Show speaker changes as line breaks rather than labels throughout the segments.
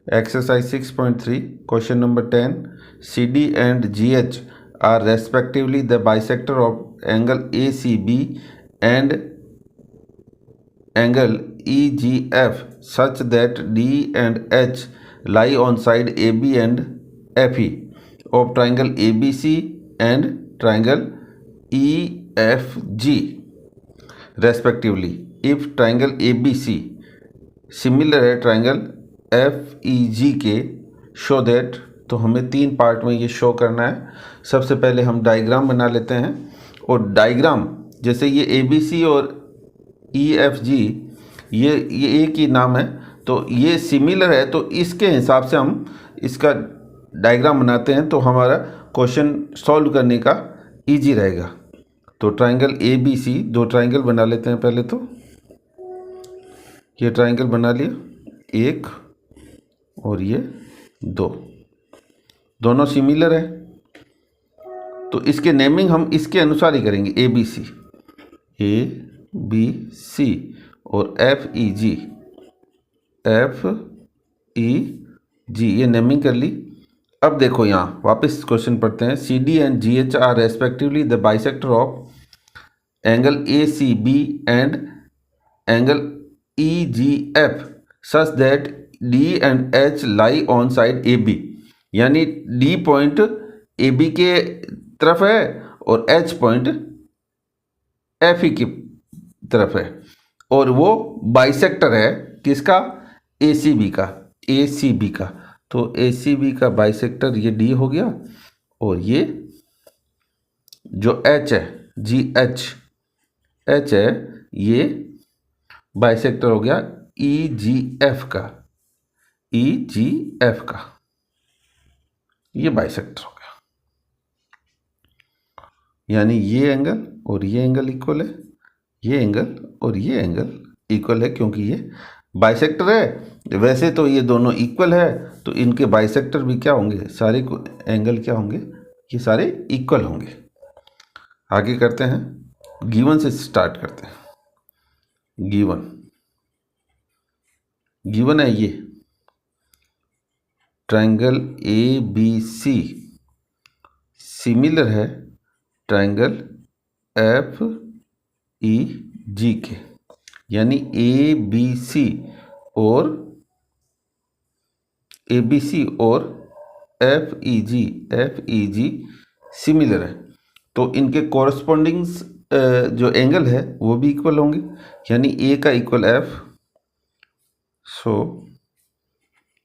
Exercise 6.3, question number 10. CD and GH are respectively the bisector of angle ACB and angle EGF such that D and H lie on side AB and FE of triangle ABC and triangle EFG respectively. If triangle ABC similar है triangle FEG के, show that, तो हमें 3 part में ये show करना है। सबसे पहले हम डायग्राम बना लेते हैं, और डायग्राम जैसे ये ABC और EFG ये एक ही नाम है, तो ये सिमिलर है, तो इसके हिसाब से हम इसका डायग्राम बनाते हैं, तो हमारा क्वेश्चन सॉल्व करने का ईजी रहेगा। तो ट्राइंगल ABC, 2 ट्राइंगल बना लेते हैं पहले। तो ये ट्राइंगल बना लिया, 1 और ये 2, दोनों सिमिलर है, तो इसके नेमिंग हम इसके अनुसार ही करेंगे। ABC और FEG ये नेमिंग कर ली। अब देखो यहाँ वापस क्वेश्चन पढ़ते हैं। CD and GH are respectively the bisector of angle ACB and angle EGF such that D and H lie on side AB, यानी D पॉइंट AB के तरफ है और H पॉइंट FE की तरफ है, और वो बाइसेक्टर है किसका? ACB का। तो ACB का बाइसेक्टर ये D हो गया, और ये जो H है, GH है, ये बाइसेक्टर हो गया EGF का। ये बाइसेक्टर हो गया, यानी ये एंगल और ये एंगल इक्वल है, ये एंगल और ये एंगल इक्वल है, क्योंकि ये बाइसेक्टर है। वैसे तो ये दोनों इक्वल है, तो इनके बाइसेक्टर भी क्या होंगे? सारे एंगल क्या होंगे? ये सारे इक्वल होंगे। आगे करते हैं, गिवन से स्टार्ट करते हैं। गिवन है ये ट्राइंगल ABC सिमिलर है ट्राइंगल FEG के, यानी ABC और FEG सिमिलर है, तो इनके कॉरस्पॉन्डिंग्स जो एंगल है वो भी इक्वल होंगे, यानी A का equal F, so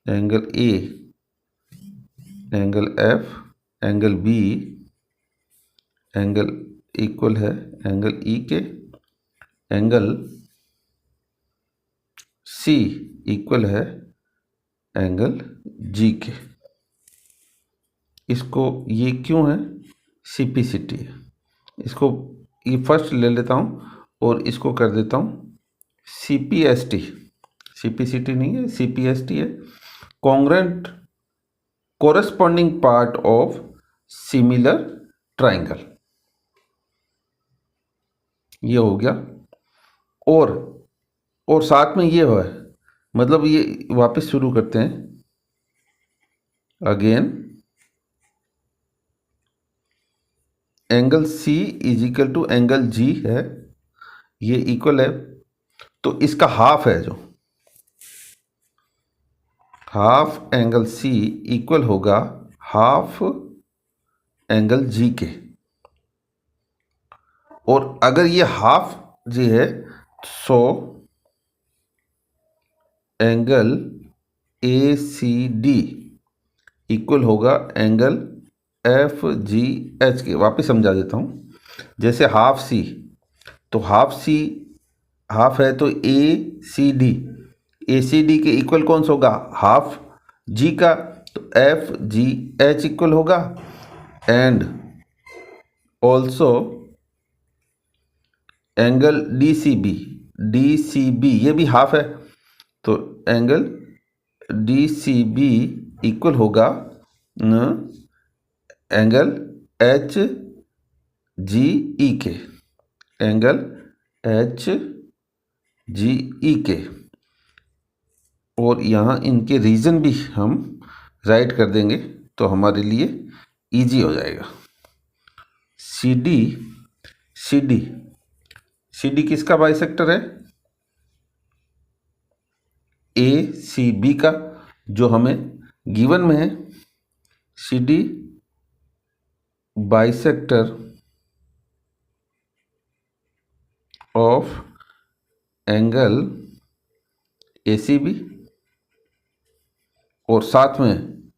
angle A, angle F, angle B, angle equal है एंगल E के, एंगल C इक्वल है एंगल G के। इसको ये क्यों है? सिंप्लिसिटी है। इसको ये फर्स्ट ले लेता हूँ और इसको कर देता हूँ CPST। सिंप्लिसिटी नहीं है, CPST है, congruent corresponding part of similar triangle. ये हो गया, और साथ में ये है, मतलब ये वापस शुरू करते हैं again. Angle C is equal to angle G है, ये इक्वल है, तो इसका हाफ है, जो हाफ एंगल C इक्वल होगा हाफ एंगल G के। और अगर ये हाफ G है, सो एंगल ACD इक्वल होगा एंगल FGH के। वापस समझा देता हूँ, जैसे हाफ C, तो हाफ है, तो ACD के इक्वल कौन सा होगा? हाफ G का, तो FGH इक्वल होगा, एंड ऑल्सो एंगल DCB ये भी हाफ है, तो एंगल DCB इक्वल होगा एंगल HGE के, एंगल HGE के। और यहाँ इनके रीजन भी हम राइट कर देंगे तो हमारे लिए इजी हो जाएगा। सी डी किसका बाइसेक्टर है? ए सी बी का, जो हमें गिवन में है। C D bisector of angle A C B, और साथ में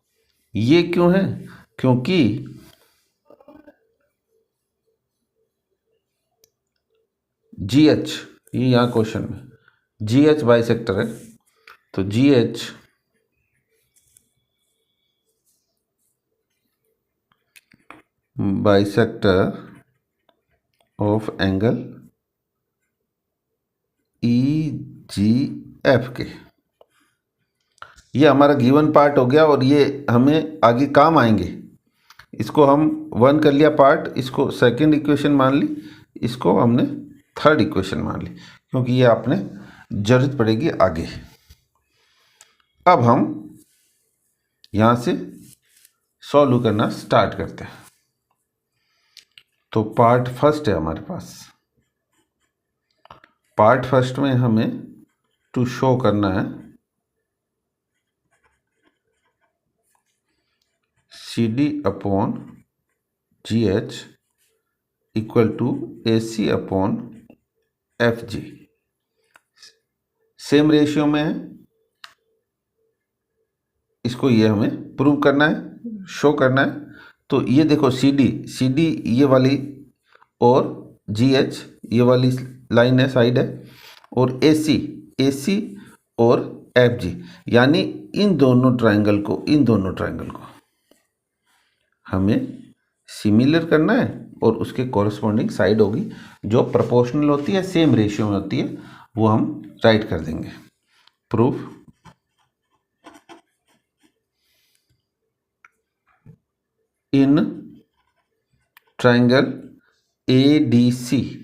ये क्यों है? क्योंकि जी एच, ये यहाँ क्वेश्चन में जी एच बाइसेक्टर है, तो G H bisector of angle E G F के, ये हमारा गिवन पार्ट हो गया और ये हमें आगे काम आएंगे। इसको हम 1 कर लिया पार्ट, इसको सेकंड इक्वेशन मान ली, इसको हमने थर्ड इक्वेशन मान ली, क्योंकि ये आपने जरूरत पड़ेगी आगे। अब हम यहाँ से सॉल्व करना स्टार्ट करते हैं। तो पार्ट फर्स्ट है हमारे पास। पार्ट फर्स्ट में हमें टू शो करना है C D upon G H equal to A C upon F G, same ratio में है। इसको ये हमें प्रूव करना है, शो करना है। तो ये देखो सी डी ये वाली और जी एच ये वाली लाइन है, साइड है, और ए सी और एफ जी, यानी इन दोनों ट्रायंगल को हमें सिमिलर करना है, और उसके कॉरस्पॉन्डिंग साइड होगी जो प्रोपोर्शनल होती है, सेम रेशियो में होती है, वो हम राइट कर देंगे। Proof in triangle A D C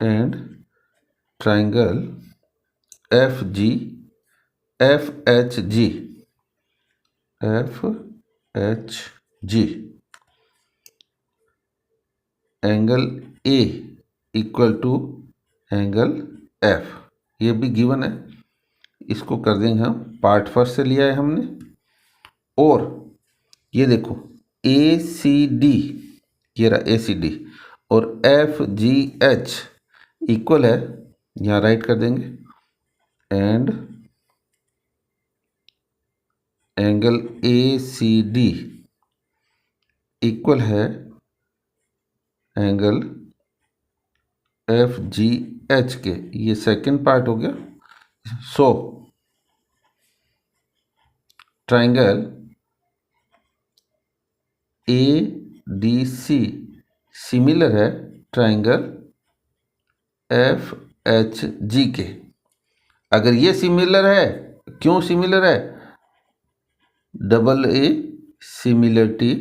and triangle F H G angle A equal to angle F, ये भी गिवन है। इसको कर देंगे हम, पार्ट फर्स्ट से लिया है हमने, और ये देखो ए सी डी, ये रहा ए सी डी, और एफ जी एच इक्वल है, यहाँ राइट कर देंगे, and angle A C D equal है एंगल एफ जी एच के, ये सेकंड पार्ट हो गया। So triangle A D C similar है ट्रायंगल एफ एच जी के। अगर ये सिमिलर है, क्यों सिमिलर है? डबल ए सिमिलरिटी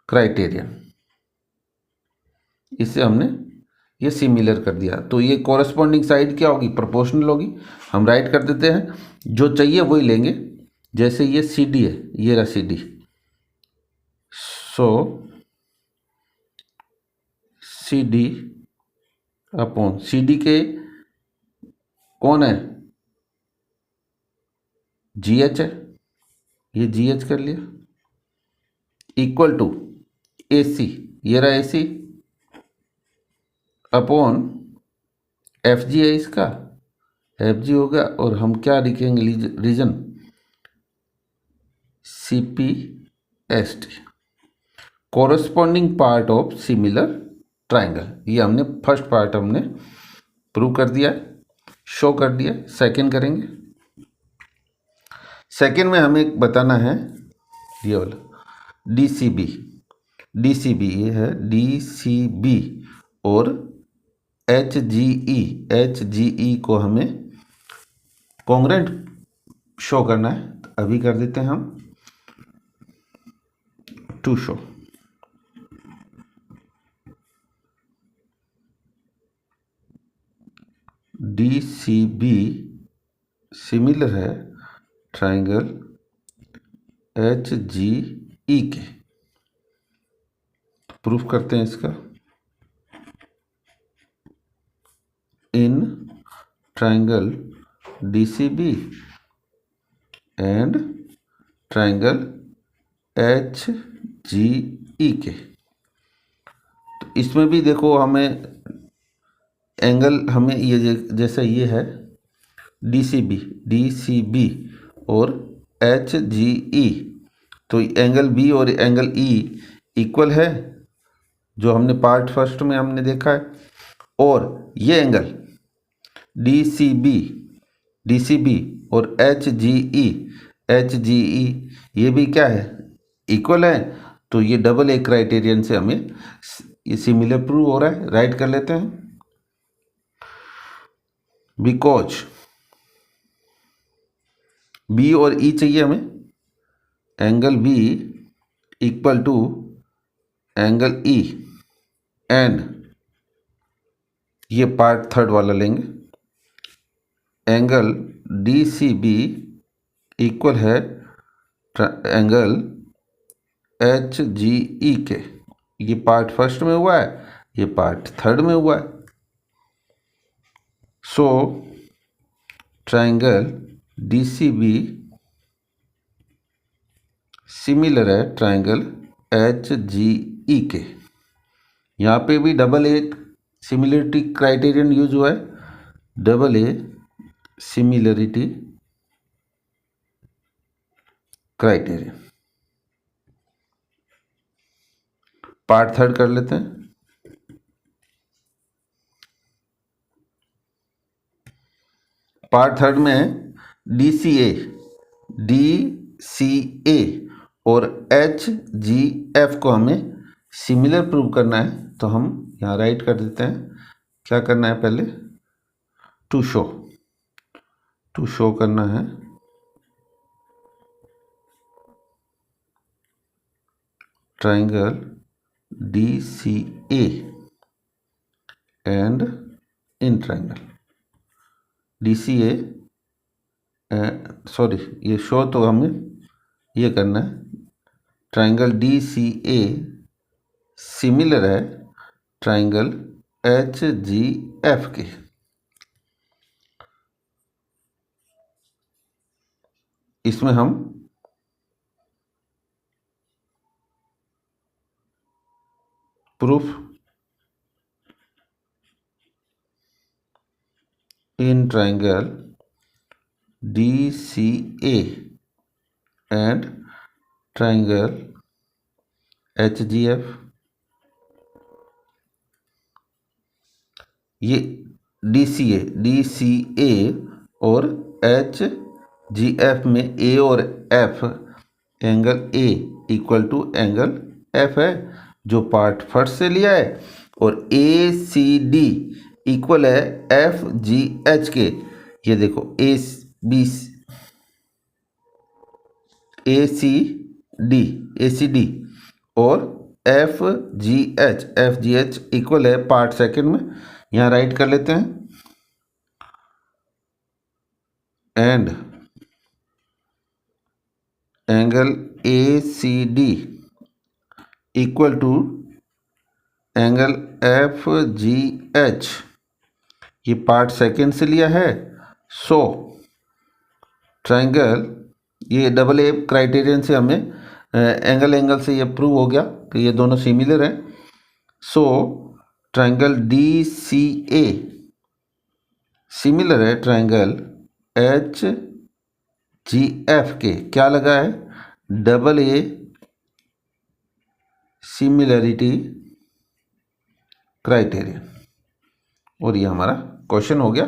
क्राइटेरियन, इससे हमने ये सिमिलर कर दिया। तो ये कॉरस्पॉन्डिंग साइड क्या होगी? प्रोपोर्शनल होगी। हम राइट कर देते हैं, जो चाहिए वही लेंगे। जैसे ये सी डी है, ये रहा C D, so C D upon C D के कौन है? जी एच है, ये जी एच कर लिया, इक्वल टू ए सी, ये रहा ए सी, अपॉन एफ जी है इसका, एफ जी होगा, और हम क्या लिखेंगे reason? C P S T, corresponding part of similar triangle. ये हमने फर्स्ट पार्ट हमने प्रूव कर दिया, शो कर दिया। सेकंड करेंगे। सेकंड में हमें बताना है ये वाला डी सी बी, ये है डी सी बी, और एच जी ई को हमें कॉन्ग्रेंट शो करना है। तो अभी कर देते हैं हम टू शो। DCB सिमिलर है ट्राइंगल HGE के। प्रूफ करते हैं इसका। In triangle DCB and triangle HGE के। तो इसमें भी देखो हमें एंगल हमें ये जैसे ये है DCB और HGE, तो एंगल B और एंगल E इक्वल है, जो हमने पार्ट फर्स्ट में हमने देखा है। और ये एंगल DCB और HGE ये भी क्या है, इक्वल है। तो ये डबल ए क्राइटेरियन से हमें ये सिमिलर प्रूव हो रहा है। राइट कर लेते हैं। बिकॉज B और E चाहिए हमें, angle B equal to angle E and ये पार्ट थर्ड वाला लेंगे, एंगल DCB इक्वल है एंगल HGE के। ये पार्ट फर्स्ट में हुआ है, ये पार्ट थर्ड में हुआ है। सो ट्राइंगल DCB सिमिलर है ट्राइंगल HGE के। यहाँ पे भी double A similarity criterion use हुआ है, double A similarity criterion. Part third कर लेते हैं। पार्ट थर्ड में DCA और HGF को हमें सिमिलर प्रूव करना है। तो हम यहाँ राइट कर देते हैं। क्या करना है, पहले टू शो करना है triangle DCA and in triangle DCA, sorry ये शो तो हमें ये करना है, ट्राइंगल DCA सिमिलर है ट्राइंगल HGF के। इसमें हम proof in triangle DCA and triangle HGF, ये DCA और HGF में A और F, angle A equal to angle F है जो पार्ट फर्स्ट से लिया है, और ACD इक्वल है FGH के। ये देखो ACD और FGH इक्वल है पार्ट सेकंड में। यहाँ राइट कर लेते हैं। And angle ACD equal to angle FGH, ये पार्ट सेकंड से लिया है। सो ट्राइंगल, ये डबल ए क्राइटेरियन से हमें एंगल से ये प्रूव हो गया कि ये दोनों सिमिलर हैं। सो ट्राइंगल DCA सिमिलर है ट्राइंगल HGF के। क्या लगा है, डबल ए सिमिलरिटी क्राइटेरियन। और ये हमारा क्वेश्चन हो गया।